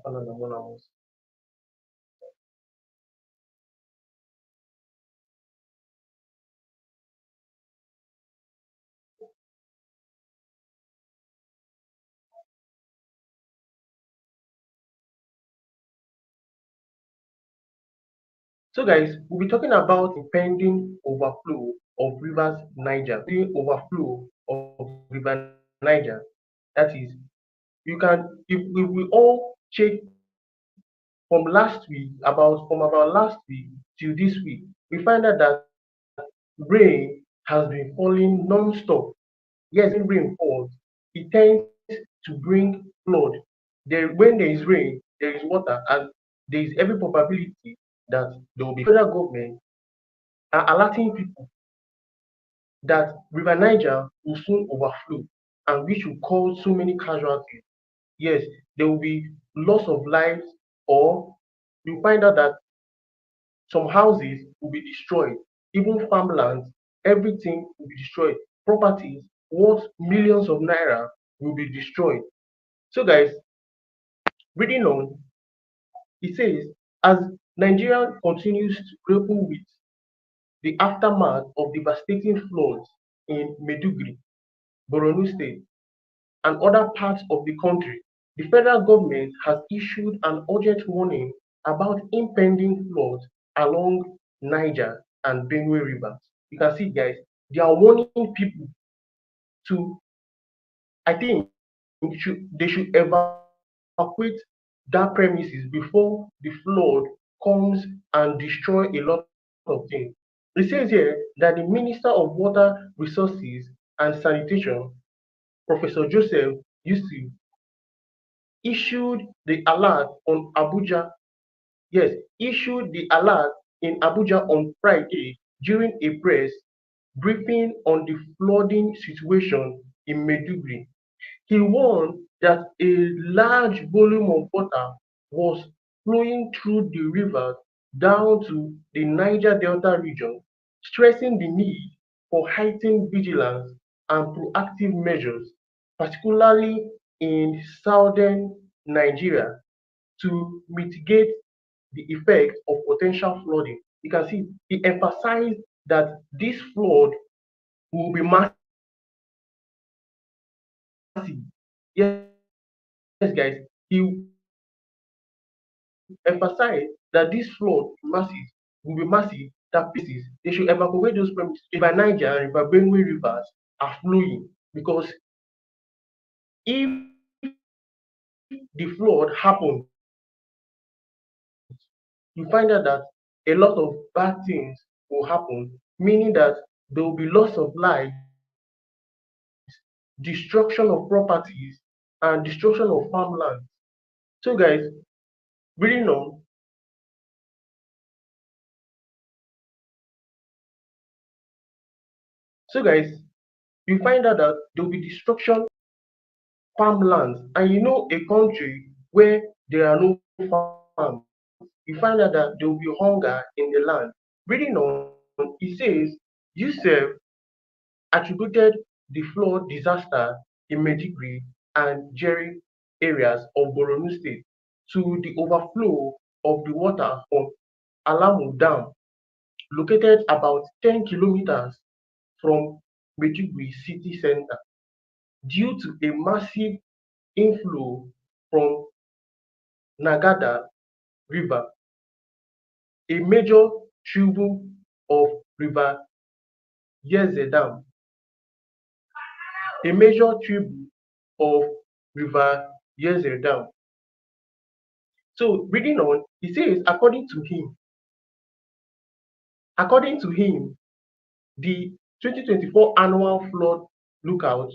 So guys, we'll be talking about impending overflow of rivers Niger, the overflow of river Niger. That is, you can if we all check from about last week till this week, we find out that rain has been falling non-stop. Yes, when rain falls, it tends to bring flood. When there is rain, there is water, and there is every probability that there will be federal government are alerting people that River Niger will soon overflow and which will cause so many casualties. Yes, there will be loss of lives, or you find out that some houses will be destroyed, even farmlands, everything will be destroyed. Properties worth millions of naira will be destroyed. So, guys, reading on, it says, as Nigeria continues to grapple with the aftermath of devastating floods in Maiduguri, Borno State, and other parts of the country, the federal government has issued an urgent warning about impending floods along Niger and Benue rivers. You can see, guys, they are warning people to, I think, they should evacuate that premises before the flood comes and destroy a lot of things. It says here that the Minister of Water Resources and Sanitation, Professor Joseph Yusuf, issued the alert on Abuja. Yes, issued the alert in Abuja on Friday during a press briefing on the flooding situation in Maiduguri. He warned that a large volume of water was flowing through the rivers down to the Niger Delta region, stressing the need for heightened vigilance and proactive measures, particularly in southern Nigeria, to mitigate the effects of potential flooding. You can see he emphasized that this flood will be massive. Yes, guys, he emphasized that this flood will be massive, that places they should evacuate those premises. River Niger and River Benue rivers are flowing because if the flood happens, you find out that a lot of bad things will happen, meaning that there will be loss of lives, destruction of properties, and destruction of farmland. So, guys, reading on, so guys, you find out that there will be destruction farmlands, and you know a country where there are no farms, you find out that there will be hunger in the land. Reading on, it says Yusuf attributed the flood disaster in Maiduguri and Jerry areas of Borno State to the overflow of the water from Alamu Dam, located about 10 kilometers from Maiduguri city center, due to a massive inflow from Nagada River, a major tributary of River Yezzedam, a major tributary of River Yezzedam. So reading on, he says, according to him, the 2024 annual flood lookout,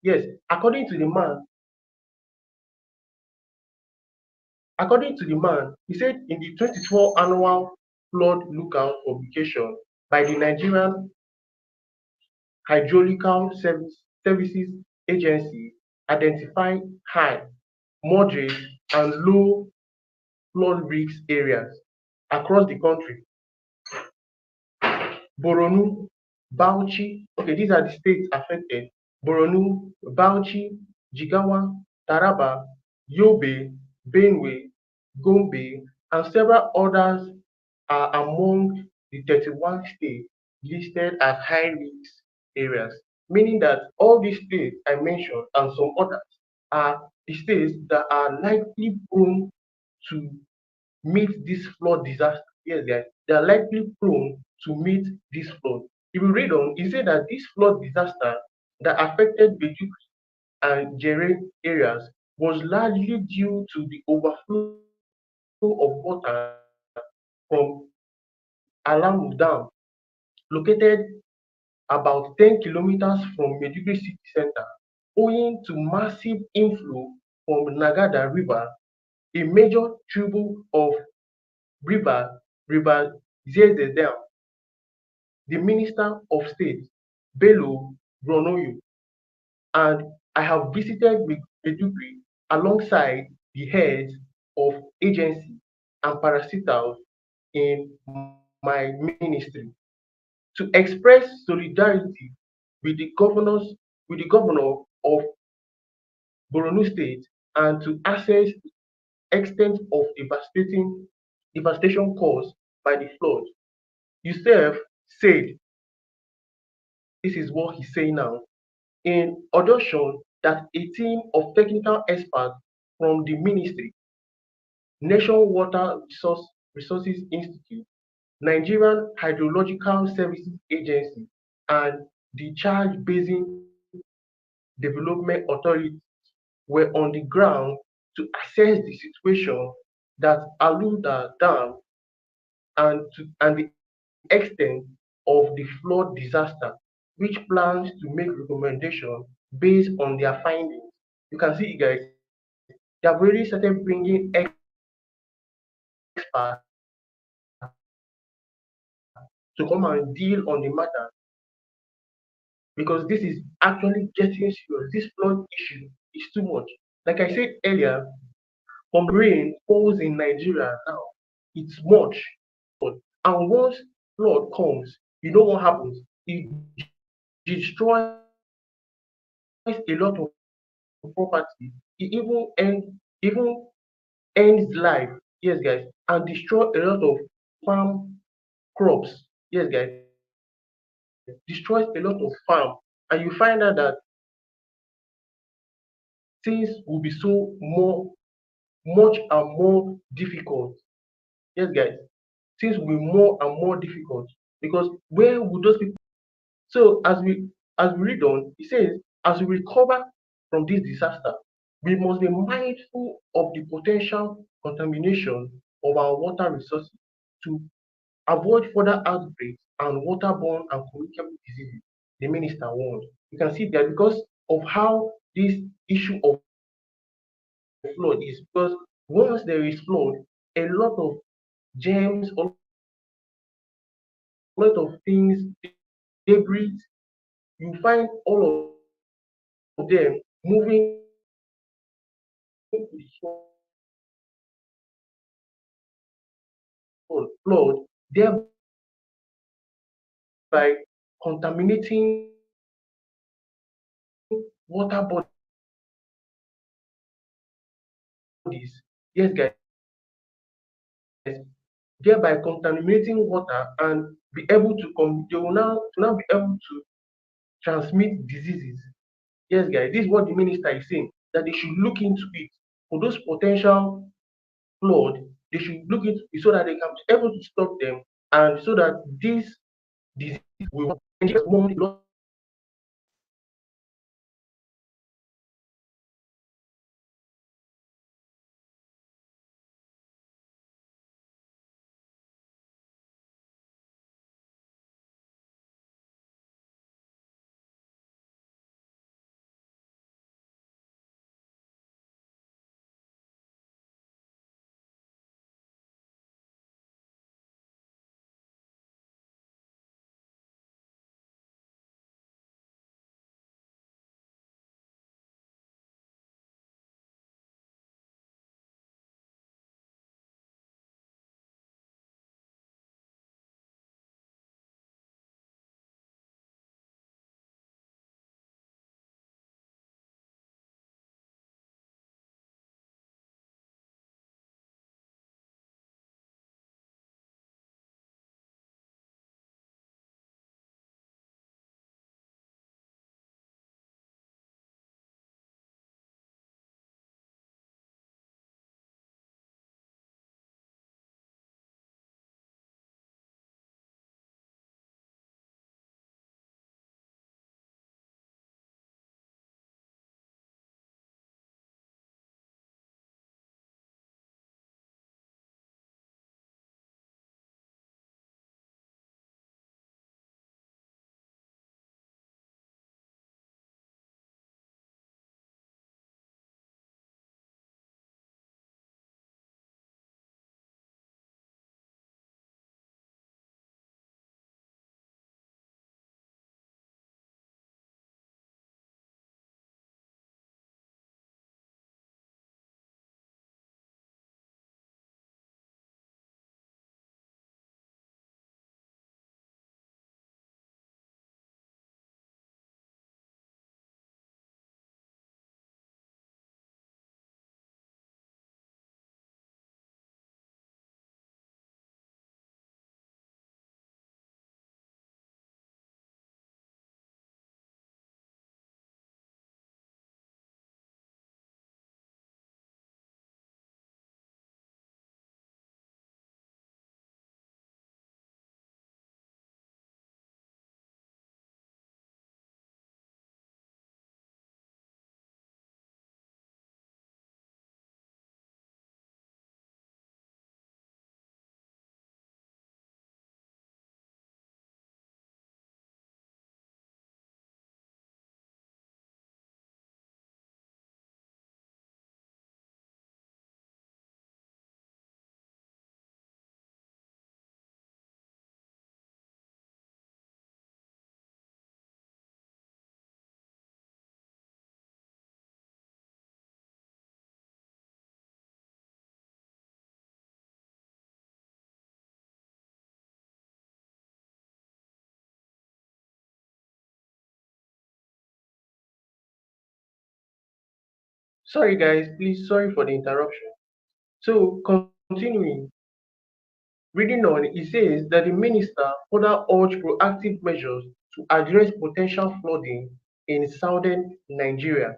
yes, according to the man, he said in the 2024 annual flood lookout publication by the Nigerian Hydrological Services Agency, identified high, moderate, and low flood risk areas across the country. Borno, Bauchi, okay, these are the states affected. Borno, Bauchi, Jigawa, Taraba, Yobe, Benue, Gombe, and several others are among the 31 states listed as high-risk areas, meaning that all these states I mentioned and some others are the states that are likely prone to meet this flood disaster. Yes, guys, they are likely prone to meet this flood. If you read on, it said that this flood disaster that affected Beijing and Jere areas was largely due to the overflow of water from Alamu Dam, located about 10 kilometers from Maiduguri city center, owing to massive inflow from Nagada River, a major tributary of river Zezedel. The Minister of State, Bello Bronoyo, and I have visited Maiduguri alongside the heads of agencies and parastatals in my ministry to express solidarity with the governors with the governor of Borno State and to assess the extent of devastation caused by the flood. Yusuf said, this is what he's saying now, in audition that a team of technical experts from the ministry, Nation Water Resources Institute, Nigerian Hydrological Services Agency, and the Charge Basin Development Authority were on the ground to assess the situation that Aluda Dam and the extent of the flood disaster, which plans to make recommendations based on their findings. You can see, guys, they have already started bringing experts to come and deal on the matter because this is actually getting serious. This flood issue is too much. Like I said earlier, from the rain falls in Nigeria now, it's much. Once the flood comes, you know what happens. It destroys a lot of farm crops. Yes, guys. It destroys a lot of property. It even ends life. Yes, guys, and destroy a lot of farm crops. Yes, guys, destroys a lot of farm, and you find out that things will be so much and more difficult. Yes, guys, things will be more and more difficult because where would those people? So as we read on, it says, as we recover from this disaster, we must be mindful of the potential contamination of our water resources to avoid further outbreaks and waterborne and communicable diseases, the minister warned. You can see that because of how this issue of flood is, because once there is flood, a lot of germs, a lot of things, debris, you find all of them moving into the soil, flood, thereby contaminating water bodies. Yes, guys, thereby contaminating water and be able to they will now be able to transmit diseases. Yes, guys, this is what the minister is saying, that they should look into it for those potential flood. They should look into it so that they can be able to stop them and so that this disease will warn a lot of Sorry, guys, please, sorry for the interruption. So, continuing, reading on, it says that the minister further urged proactive measures to address potential flooding in southern Nigeria.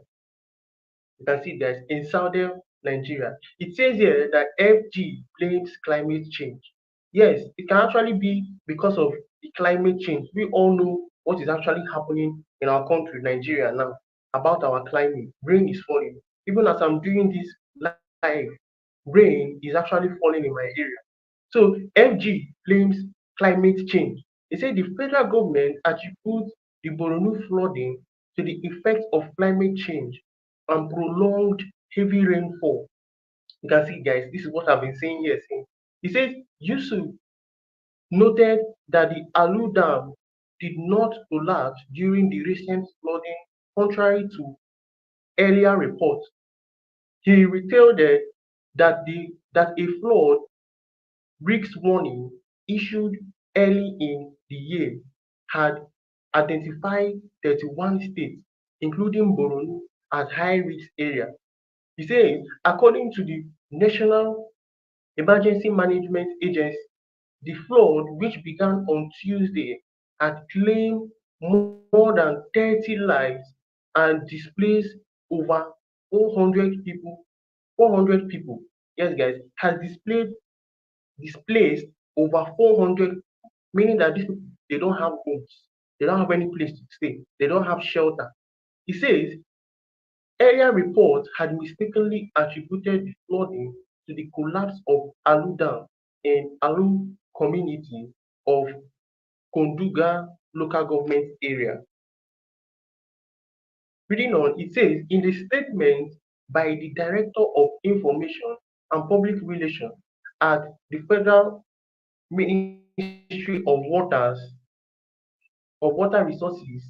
You can see that in southern Nigeria. It says here that FG blames climate change. Yes, it can actually be because of the climate change. We all know what is actually happening in our country, Nigeria, now, about our climate. Rain is falling. Even as I'm doing this live, rain is actually falling in my area. So FG blames climate change. They say the federal government attributes the Borno flooding to the effects of climate change and prolonged heavy rainfall. You can see, guys, this is what I've been saying here since. He says Yusuf noted that the Alu Dam did not collapse during the recent flooding, contrary to earlier reports. He retaited that a flood risk warning issued early in the year had identified 31 states, including Borno, as high-risk areas. He says, according to the National Emergency Management Agency, the flood, which began on Tuesday, had claimed more than 30 lives and displaced over 400 people. 400 people, yes, guys, has displaced over 400, meaning that these people, they don't have homes, they don't have any place to stay, they don't have shelter. He says earlier reports had mistakenly attributed the flooding to the collapse of Alu Dam in Alu community of Konduga local government area. Reading on, it says in the statement by the Director of Information and Public Relations at the Federal Ministry of Water Resources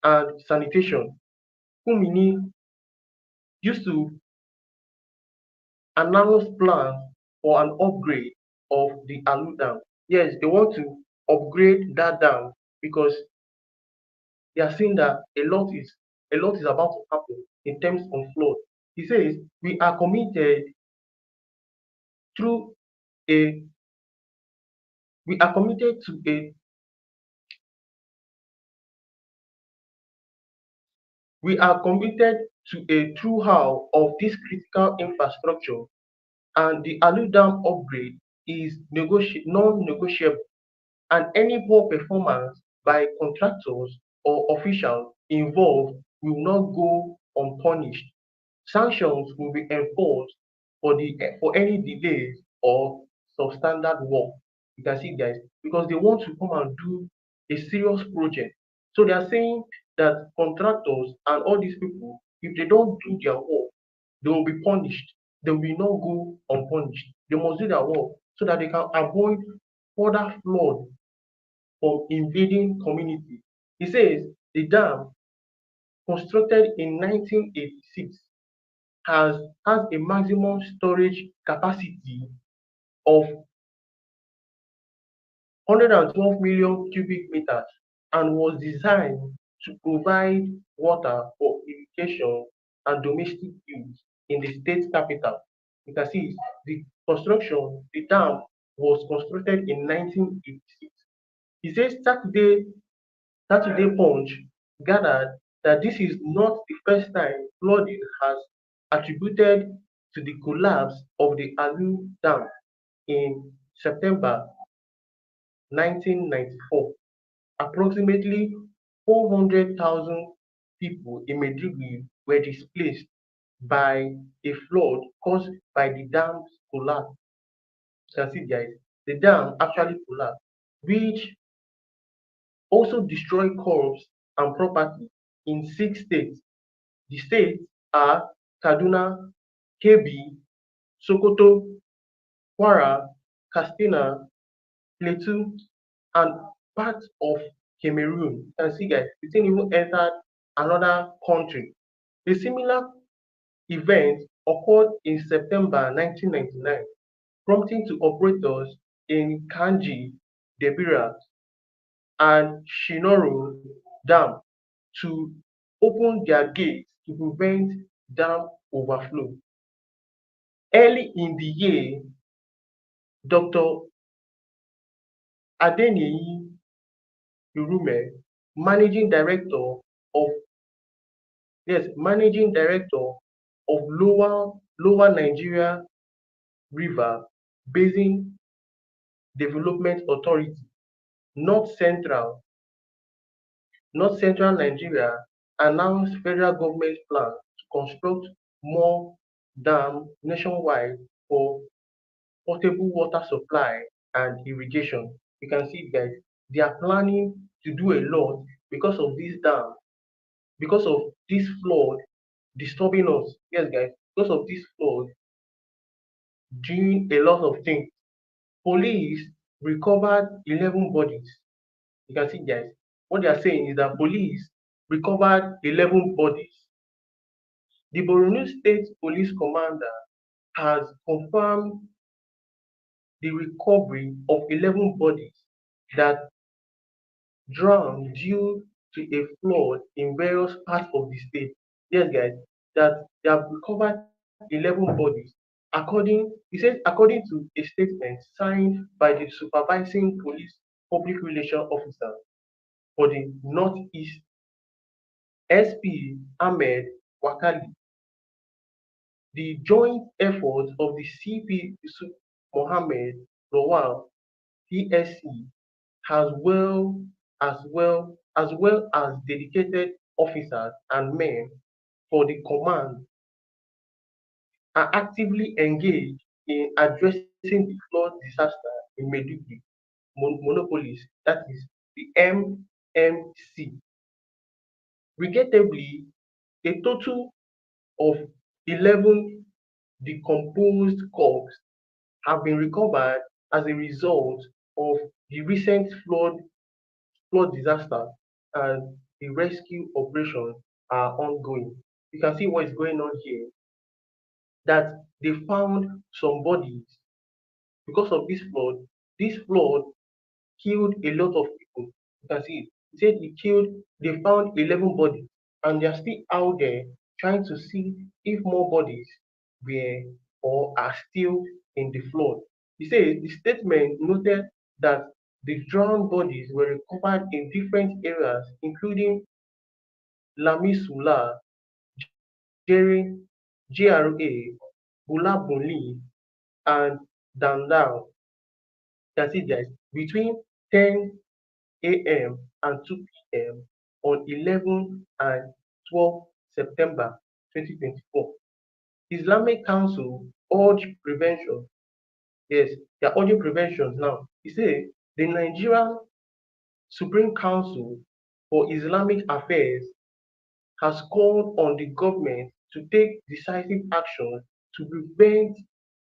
and Sanitation, Kumini, used to announce plans for an upgrade of the Alu Dam. Yes, they want to upgrade that dam because they are seeing that a lot is about to happen in terms of flood. He says we are committed through a we are committed to a we are committed to a true how of this critical infrastructure, and the Alu Dam upgrade is non-negotiable, and any poor performance by contractors or officials involved will not go unpunished. Sanctions will be enforced for any delays or substandard work. You can see, guys, because they want to come and do a serious project. So they are saying that contractors and all these people, if they don't do their work, they will be punished. They will not go unpunished. They must do their work so that they can avoid further flood from invading community. He says the dam, constructed in 1986, has has a maximum storage capacity of 112 million cubic meters and was designed to provide water for irrigation and domestic use in the state capital. You can see the dam was constructed in 1986. He says Saturday Punch gathered that this is not the first time flooding has attributed to the collapse of the Alu Dam in September 1994. Approximately 400,000 people in Maiduguri were displaced by a flood caused by the dam's collapse. You can see, guys, the dam actually collapsed, which also destroyed crops and property in 6 states. The states are Kaduna, Kebbi, Sokoto, Kwara, Katsina, Plateau, and parts of Cameroon. You can see, guys, the thing even entered another country. A similar event occurred in September 1999, prompting to operators in Kanji, Debira, and Shinoro Dam to open their gates to prevent dam overflow. Early in the year, Dr. Adeniyi Irume, managing director of managing director of Lower Nigeria River Basin Development Authority, North Central North Central Nigeria, announced federal government plan to construct more dams nationwide for potable water supply and irrigation. You can see, guys, they are planning to do a lot because of this dam, because of this flood disturbing us. Yes, guys, because of this flood doing a lot of things. Police recovered 11 bodies. You can see, guys, what they are saying is that police recovered 11 bodies. The Borno State Police Commander has confirmed the recovery of 11 bodies that drowned due to a flood in various parts of the state. Yes, guys, that they have recovered 11 bodies. He says, according to a statement signed by the supervising police public relations officer for the Northeast, SP Ahmed Wakali. The joint effort of the CP Yusuf Mohammed Lawal PSC as well as dedicated officers and men for the command are actively engaged in addressing the flood disaster in Maiduguri monopolies, that is the MMC. Regrettably, a total of 11 decomposed corpses have been recovered as a result of the recent flood disaster, and the rescue operations are ongoing. You can see what is going on here, that they found some bodies because of this flood. This flood killed a lot of people. You can see it. He said they found 11 bodies, and they are still out there trying to see if more bodies were or are still in the flood. He said the statement noted that the drowned bodies were recovered in different areas, including Lamisula, GRA, Bulabunli, and Dandao. That's it, guys. Between 10 a.m. and 2 p.m. on 11 and 12 September 2024. Islamic Council urged prevention. Yes, they are urging prevention now. He said the Nigerian Supreme Council for Islamic Affairs has called on the government to take decisive action to prevent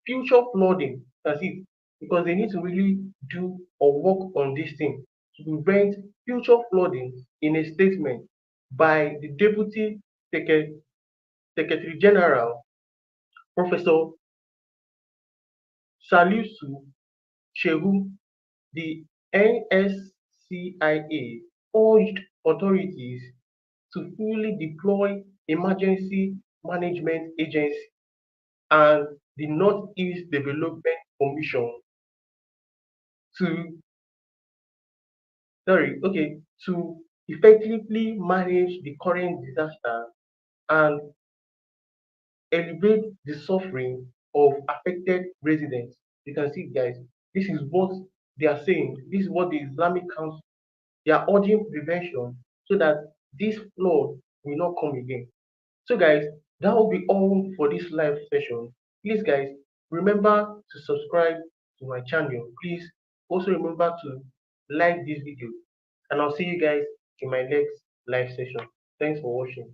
future flooding. That's it. Because they need to really do or work on this thing to prevent future flooding. In a statement by the Deputy Secretary General, Professor Salisu Shehu, the NSCIA urged authorities to fully deploy emergency management agency and the Northeast Development Commission to to effectively manage the current disaster and alleviate the suffering of affected residents. You can see, guys, this is what they are saying. This is what the Islamic Council, they are urging prevention so that this flood will not come again. So, guys, that will be all for this live session. Please, guys, remember to subscribe to my channel. Please also remember to like this video, and I'll see you guys in my next live session. Thanks for watching.